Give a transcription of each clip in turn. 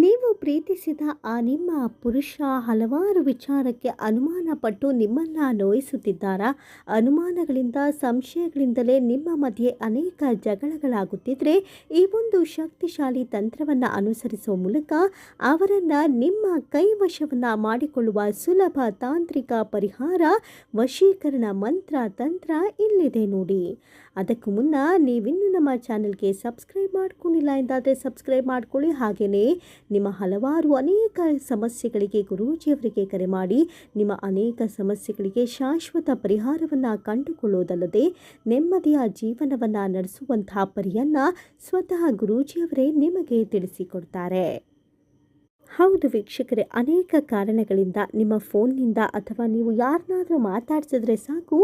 ನೀವು ಪ್ರೀತಿಸಿದ ಆ ನಿಮ್ಮ ಪುರುಷ ಹಲವಾರು ವಿಚಾರಕ್ಕೆ ಅನುಮಾನ ಪಟ್ಟು ನಿಮ್ಮನ್ನು ನೋಯಿಸುತ್ತಿದ್ದಾರಾ? ಅನುಮಾನಗಳಿಂದ, ಸಂಶಯಗಳಿಂದಲೇ ನಿಮ್ಮ ಮಧ್ಯೆ ಅನೇಕ ಜಗಳಗಳಾಗುತ್ತಿದ್ದರೆ, ಈ ಒಂದು ಶಕ್ತಿಶಾಲಿ ತಂತ್ರವನ್ನು ಅನುಸರಿಸುವ ಮೂಲಕ ಅವರನ್ನು ನಿಮ್ಮ ಕೈವಶವನ್ನು ಮಾಡಿಕೊಳ್ಳುವ ಸುಲಭ ತಾಂತ್ರಿಕ ಪರಿಹಾರ, ವಶೀಕರಣ ಮಂತ್ರ ತಂತ್ರ ಇಲ್ಲಿದೆ ನೋಡಿ. ಅದಕ್ಕೂ ಮುನ್ನ ನೀವಿನ್ನೂ ನಮ್ಮ ಚಾನೆಲ್ಗೆ ಸಬ್ಸ್ಕ್ರೈಬ್ ಮಾಡ್ಕೊಂಡಿಲ್ಲ ಎಂದಾದರೆ ಸಬ್ಸ್ಕ್ರೈಬ್ ಮಾಡ್ಕೊಳ್ಳಿ. ಹಾಗೆಯೇ ನಿಮ್ಮ ಹಲವಾರು ಅನೇಕ ಸಮಸ್ಯೆಗಳಿಗೆ ಗುರೂಜಿಯವರಿಗೆ ಕರೆ ಮಾಡಿ ನಿಮ್ಮ ಅನೇಕ ಸಮಸ್ಯೆಗಳಿಗೆ ಶಾಶ್ವತ ಪರಿಹಾರವನ್ನು ಕಂಡುಕೊಳ್ಳುವುದಲ್ಲದೆ ನೆಮ್ಮದಿಯ ಜೀವನವನ್ನು ನಡೆಸುವಂತಹ ಪರಿಯನ್ನು ಸ್ವತಃ ಗುರೂಜಿಯವರೇ ನಿಮಗೆ ತಿಳಿಸಿಕೊಡ್ತಾರೆ. ಹೌದು ವೀಕ್ಷಕರೇ, ಅನೇಕ ಕಾರಣಗಳಿಂದ ನಿಮ್ಮ ಫೋನ್ನಿಂದ ಅಥವಾ ನೀವು ಯಾರನ್ನಾದರೂ ಮಾತಾಡಿಸಿದ್ರೆ ಸಾಕು,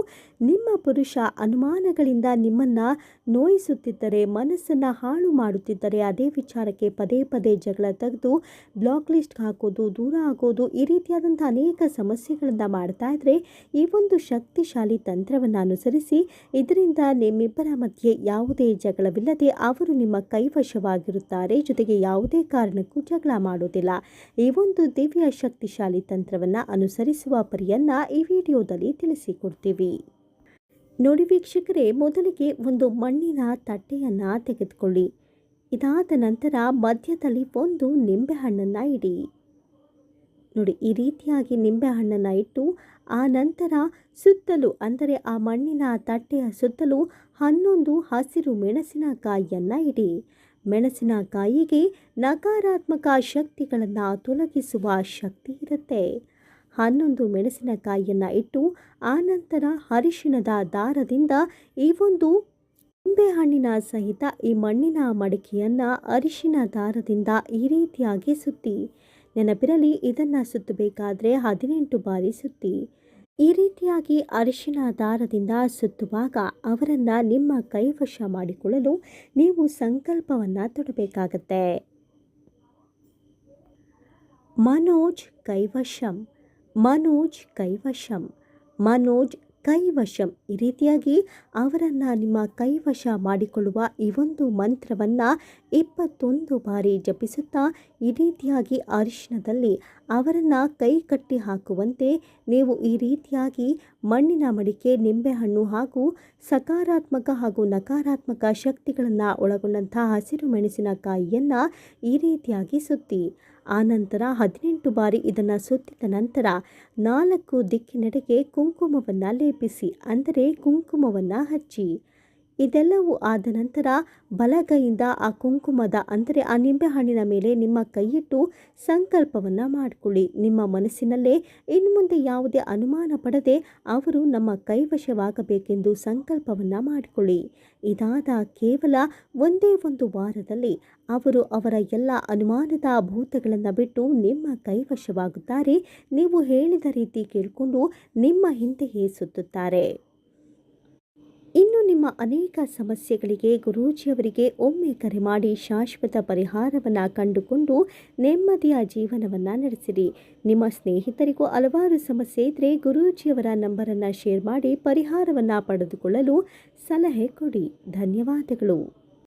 ನಿಮ್ಮ ಪುರುಷ ಅನುಮಾನಗಳಿಂದ ನಿಮ್ಮನ್ನು ನೋಯಿಸುತ್ತಿದ್ದರೆ, ಮನಸ್ಸನ್ನು ಹಾಳು ಮಾಡುತ್ತಿದ್ದರೆ, ಅದೇ ವಿಚಾರಕ್ಕೆ ಪದೇ ಪದೇ ಜಗಳ ತೆಗೆದು ಬ್ಲಾಕ್ ಲಿಸ್ಟ್ ಹಾಕೋದು, ದೂರ ಆಗೋದು, ಈ ರೀತಿಯಾದಂಥ ಅನೇಕ ಸಮಸ್ಯೆಗಳನ್ನು ಮಾಡ್ತಾ ಇದ್ದರೆ, ಈ ಒಂದು ಶಕ್ತಿಶಾಲಿ ತಂತ್ರವನ್ನು ಅನುಸರಿಸಿ ಇದರಿಂದ ನಿಮ್ಮಿಬ್ಬರ ಮಧ್ಯೆ ಯಾವುದೇ ಜಗಳವಿಲ್ಲದೆ ಅವರು ನಿಮ್ಮ ಕೈವಶವಾಗಿರುತ್ತಾರೆ. ಜೊತೆಗೆ ಯಾವುದೇ ಕಾರಣಕ್ಕೂ ಜಗಳ ಮಾಡೋದಿಲ್ಲ. ಈ ಒಂದು ದಿವ್ಯ ಶಕ್ತಿಶಾಲಿ ತಂತ್ರವನ್ನು ಅನುಸರಿಸುವ ಪರಿಯನ್ನು ಈ ವಿಡಿಯೋದಲ್ಲಿ ತಿಳಿಸಿಕೊಡ್ತೀವಿ ನೋಡಿ ವೀಕ್ಷಕರೇ. ಮೊದಲಿಗೆ ಒಂದು ಮಣ್ಣಿನ ತಟ್ಟೆಯನ್ನು ತೆಗೆದುಕೊಳ್ಳಿ. ಇದಾದ ನಂತರ ಮಧ್ಯದಲ್ಲಿ ಒಂದು ನಿಂಬೆಹಣ್ಣನ್ನು ಇಡಿ ನೋಡಿ. ಈ ರೀತಿಯಾಗಿ ನಿಂಬೆಹಣ್ಣನ್ನು ಇಟ್ಟು ಆ ನಂತರ ಸುತ್ತಲೂ, ಅಂದರೆ ಆ ಮಣ್ಣಿನ ತಟ್ಟೆಯ ಸುತ್ತಲೂ 11 ಹಸಿರು ಮೆಣಸಿನಕಾಯಿಯನ್ನು ಇಡಿ. ಮೆಣಸಿನಕಾಯಿಗೆ ನಕಾರಾತ್ಮಕ ಶಕ್ತಿಗಳನ್ನು ತೊಲಗಿಸುವ ಶಕ್ತಿ ಇರುತ್ತೆ. 11 ಮೆಣಸಿನಕಾಯಿಯನ್ನು ಇಟ್ಟು ಆ ನಂತರ ಅರಿಶಿಣದ ದಾರದಿಂದ ಈ ಒಂದು ನಿಂಬೆಹಣ್ಣಿನ ಸಹಿತ ಈ ಮಣ್ಣಿನ ಮಡಿಕೆಯನ್ನು ಅರಿಶಿಣ ದಾರದಿಂದ ಈ ರೀತಿಯಾಗಿ ಸುತ್ತಿ. ನೆನಪಿರಲಿ, ಇದನ್ನು ಸುತ್ತಬೇಕಾದ್ರೆ 18 ಬಾರಿ ಸುತ್ತಿ. ಈ ರೀತಿಯಾಗಿ ಅರಿಶಿಣ ದಾರದಿಂದ ಸುತ್ತುವಾಗ ಅವರನ್ನು ನಿಮ್ಮ ಕೈವಶ ಮಾಡಿಕೊಳ್ಳಲು ನೀವು ಸಂಕಲ್ಪವನ್ನು ತೊಡಬೇಕಾಗತ್ತೆ. ಮನೋಜ್ ಕೈವಶಂ, ಮನೋಜ್ ಕೈವಶಂ, ಮನೋಜ್ ಕೈವಶಂ. ಈ ರೀತಿಯಾಗಿ ಅವರನ್ನು ನಿಮ್ಮ ಕೈವಶ ಮಾಡಿಕೊಳ್ಳುವ ಈ ಒಂದು ಮಂತ್ರವನ್ನು 21 ಬಾರಿ ಜಪಿಸುತ್ತಾ ಈ ರೀತಿಯಾಗಿ ಅರಿಶಿಣದಲ್ಲಿ ಅವರನ್ನು ಕೈ ಕಟ್ಟಿ ಹಾಕುವಂತೆ ನೀವು ಈ ರೀತಿಯಾಗಿ ಮಣ್ಣಿನ ಮಡಿಕೆ, ನಿಂಬೆಹಣ್ಣು ಹಾಗೂ ಸಕಾರಾತ್ಮಕ ಹಾಗೂ ನಕಾರಾತ್ಮಕ ಶಕ್ತಿಗಳನ್ನು ಒಳಗೊಂಡಂಥ ಹಸಿರು ಮೆಣಸಿನಕಾಯಿಯನ್ನು ಈ ರೀತಿಯಾಗಿ ಸುತ್ತಿ. ಆನಂತರ 18 ಬಾರಿ ಇದನ್ನು ಸುತ್ತಿದ ನಂತರ 4 ದಿಕ್ಕಿನೆಡೆಗೆ ಕುಂಕುಮವನ್ನು ಲೇಪಿಸಿ, ಅಂದರೆ ಕುಂಕುಮವನ್ನು ಹಚ್ಚಿ. ಇದೆಲ್ಲವೂ ಆದ ನಂತರ ಬಲಗೈಯಿಂದ ಆ ಕುಂಕುಮದ, ಅಂದರೆ ಆ ನಿಂಬೆಹಣ್ಣಿನ ಮೇಲೆ ನಿಮ್ಮ ಕೈಯಿಟ್ಟು ಸಂಕಲ್ಪವನ್ನು ಮಾಡಿಕೊಳ್ಳಿ. ನಿಮ್ಮ ಮನಸ್ಸಿನಲ್ಲೇ ಇನ್ನು ಮುಂದೆ ಯಾವುದೇ ಅನುಮಾನ ಪಡದೆ ಅವರು ನಮ್ಮ ಕೈವಶವಾಗಬೇಕೆಂದು ಸಂಕಲ್ಪವನ್ನು ಮಾಡಿಕೊಳ್ಳಿ. ಇದಾದ ಕೇವಲ ಒಂದೇ ಒಂದು ವಾರದಲ್ಲಿ ಅವರು ಅವರ ಎಲ್ಲ ಅನುಮಾನದ ಭೂತಗಳನ್ನು ಬಿಟ್ಟು ನಿಮ್ಮ ಕೈವಶವಾಗುತ್ತಾರೆ. ನೀವು ಹೇಳಿದ ರೀತಿ ಕೇಳಿಕೊಂಡು ನಿಮ್ಮ ಹಿಂದೆಯೇ ಸುತ್ತುತ್ತಾರೆ. ಇನ್ನು ನಿಮ್ಮ ಅನೇಕ ಸಮಸ್ಯೆಗಳಿಗೆ ಗುರೂಜಿಯವರಿಗೆ ಒಮ್ಮೆ ಕರೆ ಮಾಡಿ ಶಾಶ್ವತ ಪರಿಹಾರವನ್ನು ಕಂಡುಕೊಂಡು ನೆಮ್ಮದಿಯ ಜೀವನವನ್ನು ನಡೆಸಿರಿ. ನಿಮ್ಮ ಸ್ನೇಹಿತರಿಗೂ ಹಲವಾರು ಸಮಸ್ಯೆ ಇದ್ದರೆ ಗುರೂಜಿಯವರ ನಂಬರನ್ನು ಶೇರ್ ಮಾಡಿ ಪರಿಹಾರವನ್ನು ಪಡೆದುಕೊಳ್ಳಲು ಸಲಹೆ ಕೊಡಿ. ಧನ್ಯವಾದಗಳು.